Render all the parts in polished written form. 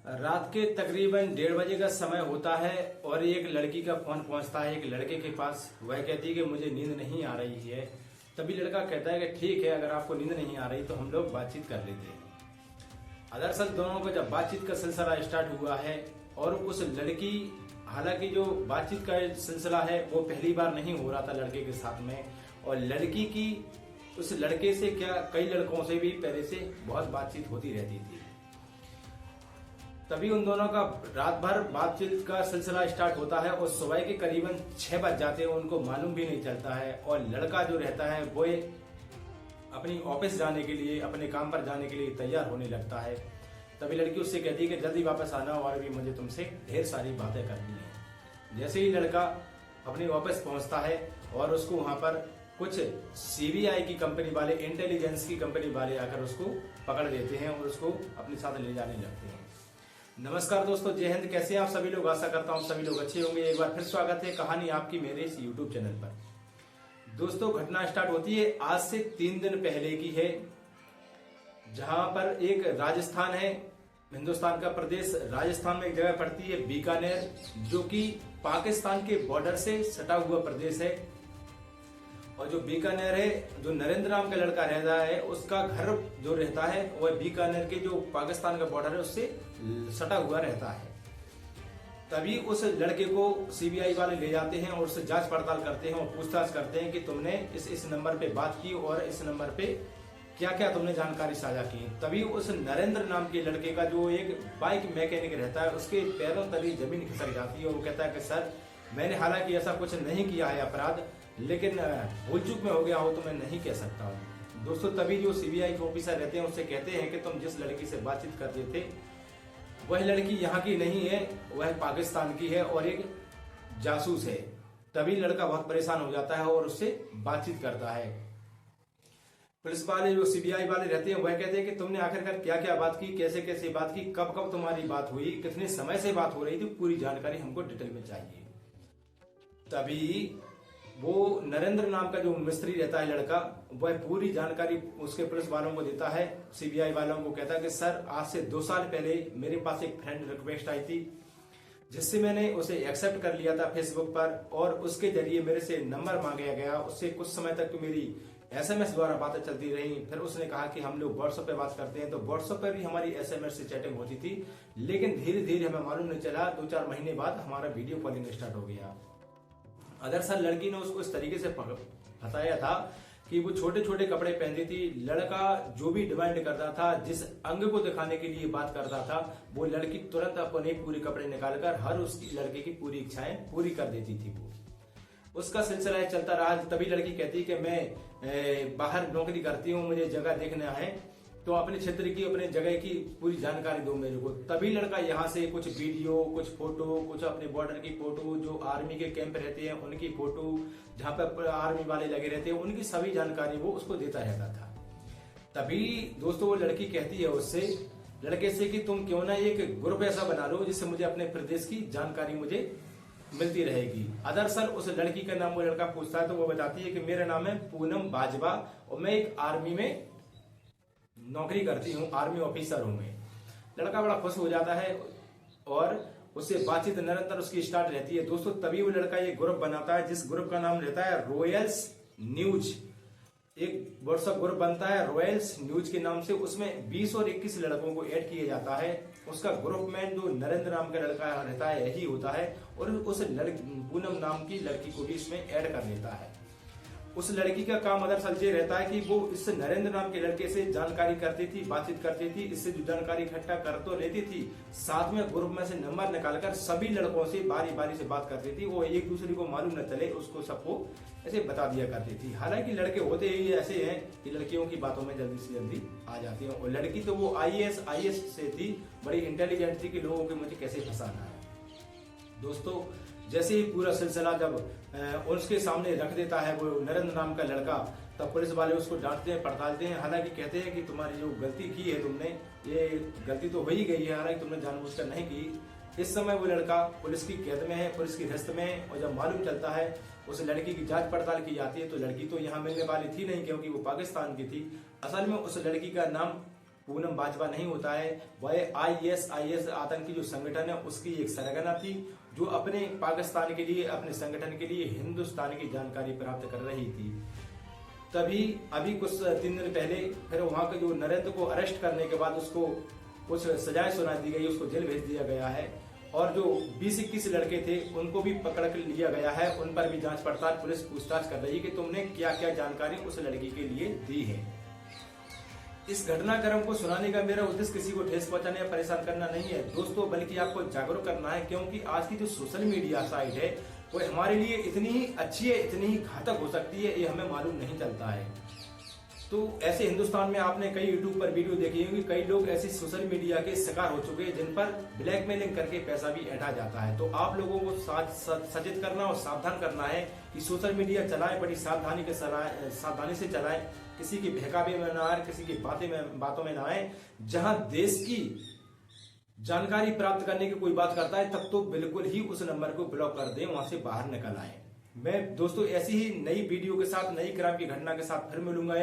रात के तकरीबन 1:30 का समय होता है और एक लड़की का फोन पहुंचता है एक लड़के के पास। वह कहती है कि मुझे नींद नहीं आ रही है। तभी लड़का कहता है कि ठीक है, अगर आपको नींद नहीं आ रही तो हम लोग बातचीत कर लेते हैं। दरअसल दोनों को जब बातचीत का सिलसिला स्टार्ट हुआ है और उस लड़की, हालांकि जो बातचीत का सिलसिला है वो पहली बार नहीं हो रहा था लड़के के साथ में, और लड़की की उस लड़के से क्या कई लड़कों से भी पहले से बहुत बातचीत होती रहती थी। तभी उन दोनों का रात भर बातचीत का सिलसिला स्टार्ट होता है और सुबह के करीबन 6 बज जाते हैं, उनको मालूम भी नहीं चलता है। और लड़का जो रहता है वो अपनी ऑफिस जाने के लिए, अपने काम पर जाने के लिए तैयार होने लगता है। तभी लड़की उससे कहती है कि जल्दी वापस आना और भी मुझे तुमसे ढेर सारी बातें करनी है। जैसे ही लड़का अपनी ऑफिस पहुंचता है और उसको वहां पर कुछ सीबीआई की कंपनी वाले, इंटेलिजेंस की कंपनी वाले आकर उसको पकड़ लेते हैं और उसको अपने साथ ले जाने लगते हैं। नमस्कार दोस्तों, जय हिंद। कैसे हैं आप सभी लोग? आशा करता हूं सभी लोग अच्छे होंगे। एक बार फिर स्वागत है कहानी आपकी मेरे इस यूट्यूब चैनल पर। दोस्तों, घटना स्टार्ट होती है आज से 3 दिन पहले की है, जहां पर एक राजस्थान है, हिंदुस्तान का प्रदेश राजस्थान में एक जगह पड़ती है बीकानेर, जो कि पाकिस्तान के बॉर्डर से सटा हुआ प्रदेश है। और जो बीकानेर है, जो नरेंद्र नाम का लड़का रहता है, उसका घर जो रहता है वह बीकानेर के जो पाकिस्तान का बॉर्डर है उससे सटा हुआ रहता है। तभी उस लड़के को सीबीआई वाले ले जाते हैं और उससे जांच पड़ताल करते हैं और पूछताछ करते हैं कि तुमने इस नंबर पे बात की और इस नंबर पे क्या क्या तुमने जानकारी साझा की। तभी उस नरेंद्र नाम के लड़के का जो एक बाइक मैकेनिक रहता है, उसके पैरों तले जमीन खिसक जाती है और वो कहता है कि सर, मैंने हालांकि ऐसा कुछ नहीं किया है अपराध, लेकिन भूल चूक में हो गया हो तो मैं नहीं कह सकता हूँ। दोस्तों, तभी जो सीबीआई के ऑफिसर रहते हैं उससे कहते हैं कि तुम जिस लड़की से बातचीत कर रहे थे वह लड़की यहाँ की नहीं है, वह पाकिस्तान की है और एक जासूस है। तभी लड़का बहुत परेशान हो जाता है और उससे बातचीत करता है। पुलिस वाले, जो सीबीआई वाले रहते हैं, वह कहते हैं कि तुमने आखिरकार क्या क्या बात की, कैसे कैसे बात की, कब कब तुम्हारी बात हुई, कितने समय से बात हो रही थी, पूरी जानकारी हमको डिटेल में चाहिए। तभी वो नरेंद्र नाम का जो मिस्त्री रहता है लड़का, वह पूरी जानकारी उसके पुलिस वालों को देता है। सीबीआई वालों को कहता है कि सर, आज से 2 साल पहले मेरे पास एक फ्रेंड रिक्वेस्ट आई थी, जिससे मैंने उसे एक्सेप्ट कर लिया था फेसबुक पर, और उसके जरिए मेरे से नंबर मांगा गया। उससे कुछ समय तक मेरी एसएमएस द्वारा बातें चलती रही। फिर उसने कहा कि हम लोग व्हाट्सएप पे बात करते हैं, तो व्हाट्सएप पर भी हमारी एसएमएस से चैटिंग होती थी। लेकिन धीरे धीरे हमें मालूम नहीं चला, 2-4 महीने बाद हमारा वीडियो कॉलिंग स्टार्ट हो गया। दरअसल लड़की ने उसको इस तरीके से फंसाया था कि वो छोटे छोटे कपड़े पहनती थी। लड़का जो भी डिमांड करता था, जिस अंग को दिखाने के लिए बात करता था, वो लड़की तुरंत अपने पूरे कपड़े निकालकर हर उसकी लड़के की पूरी इच्छाएं पूरी कर देती थी। वो उसका सिलसिला चलता रहा। तभी लड़की कहती कि मैं बाहर नौकरी करती हूँ, मुझे जगह देखना है, तो अपने क्षेत्र की, अपने जगह की पूरी जानकारी दो मेरे को। तभी लड़का यहाँ से कुछ वीडियो, कुछ फोटो, कुछ अपने बॉर्डर की फोटो, जो आर्मी के कैंप रहते हैं उनकी फोटो, जहाँ पे आर्मी वाले लगे रहते हैं, उनकी सभी जानकारी वो उसको देता रहता था। तभी दोस्तों वो लड़की कहती है उससे, लड़के से, कि तुम क्यों ना एक ग्रुप ऐसा बना लो जिससे मुझे अपने प्रदेश की जानकारी मुझे मिलती रहेगी। दरअसल उस लड़की का नाम वो लड़का पूछता है तो वो बताती है कि मेरा नाम है पूनम बाजवा और मैं एक आर्मी में नौकरी करती हूँ, आर्मी ऑफिसर हूं मैं। लड़का बड़ा खुश हो जाता है और उससे बातचीत निरंतर उसकी स्टार्ट रहती है। दोस्तों, तभी वो लड़का एक ग्रुप बनाता है, जिस ग्रुप का नाम रहता है रॉयल्स न्यूज। एक व्हाट्सएप ग्रुप बनता है रॉयल्स न्यूज के नाम से। उसमें 20 और 21 लड़कों को ऐड किया जाता है। उसका ग्रुप में जो नरेंद्र नाम का लड़का रहता है यही होता है, और उस पूनम नाम की लड़की को भी इसमें ऐड कर लेता है। उस लड़की का काम दरअसल ये रहता है कि वो इस नरेंद्र नाम के लड़के से जानकारी करती थी, बातचीत करती थी। इससे जो जानकारी इकट्ठा कर तो लेती थी, साथ में ग्रुप में से नंबर निकालकर सभी लड़कों से बारी बारी से बात करती थी। वो एक दूसरे को मालूम न चले उसको सबको ऐसे बता दिया करती थी। हालांकि लड़के होते ही ऐसे हैं कि लड़कियों की बातों में जल्दी से जल्दी आ जाती है। और लड़की तो वो आईएएस से थी, बड़ी इंटेलिजेंट थी कि लोगों को मुझे कैसे फंसाना है। दोस्तों, जैसे ही पूरा सिलसिला जब उसके सामने रख देता है वो नरेंद्र नाम का लड़का, तब पुलिस वाले उसको डांटते हैं, पड़तालते हैं। हालांकि कहते हैं कि तुम्हारी जो गलती की है तुमने, ये गलती तो हो ही गई है, हालांकि तुमने जानबूझकर नहीं की। इस समय वो लड़का पुलिस की कैद में है, पुलिस की हिरासत में है। और जब मालूम चलता है, उस लड़की की जांच पड़ताल की जाती है, तो लड़की तो यहाँ मिलने वाली थी नहीं, क्योंकि वो पाकिस्तान की थी। असल में उस लड़की का नाम पूनम बाजवा नहीं होता है, वह आईएस आतंकी जो संगठन है उसकी एक सरगना थी, जो अपने पाकिस्तान के लिए, अपने संगठन के लिए हिंदुस्तान की जानकारी प्राप्त कर रही थी। तभी अभी कुछ 3 दिन पहले फिर वहां के जो नरेंद्र को अरेस्ट करने के बाद उसको कुछ सजाएं सुना दी गई, उसको जेल भेज दिया गया है। और जो 20-21 लड़के थे उनको भी पकड़ कर लिया गया है, उन पर भी जांच पड़ताल पुलिस पूछताछ कर रही है कि तुमने क्या क्या जानकारी उस लड़की के लिए दी है। इस घटनाक्रम को सुनाने का मेरा उद्देश्य किसी को ठेस पहुंचाने या परेशान करना नहीं है दोस्तों, बल्कि आपको जागरूक करना है, क्योंकि आज की जो सोशल मीडिया साइट है वो हमारे लिए इतनी ही अच्छी है, इतनी ही घातक हो सकती है, ये हमें मालूम नहीं चलता है। तो ऐसे हिंदुस्तान में आपने कई यूट्यूब पर वीडियो देखी होंगी, कई लोग ऐसी सोशल मीडिया के शिकार हो चुके हैं जिन पर ब्लैकमेलिंग करके पैसा भी ऐंठा जाता है। तो आप लोगों को सचेत करना और सावधान करना है कि सोशल मीडिया चलाएं, बड़ी सावधानी से चलाएं, किसी की बहकावे में ना आए, किसी की बातों में ना आए। जहां देश की जानकारी प्राप्त करने की कोई बात करता है तब तो बिल्कुल ही उस नंबर को ब्लॉक कर दें, वहां से बाहर निकल आए। मैं दोस्तों ऐसी ही नई वीडियो के साथ, नई क्राइम की घटना के साथ फिर मिलूंगा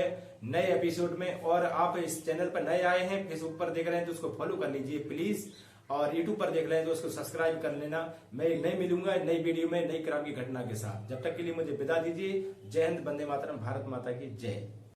नए एपिसोड में। और आप इस चैनल पर नए आए हैं, फेसबुक पर देख रहे हैं तो उसको फॉलो कर लीजिए प्लीज, और यूट्यूब पर देख रहे हैं तो उसको सब्सक्राइब कर लेना। मैं नई मिलूंगा नई वीडियो में नई क्राइम की घटना के साथ। जब तक के लिए मुझे विदा दीजिए। जय हिंद, वंदे मातरम, भारत माता की जय।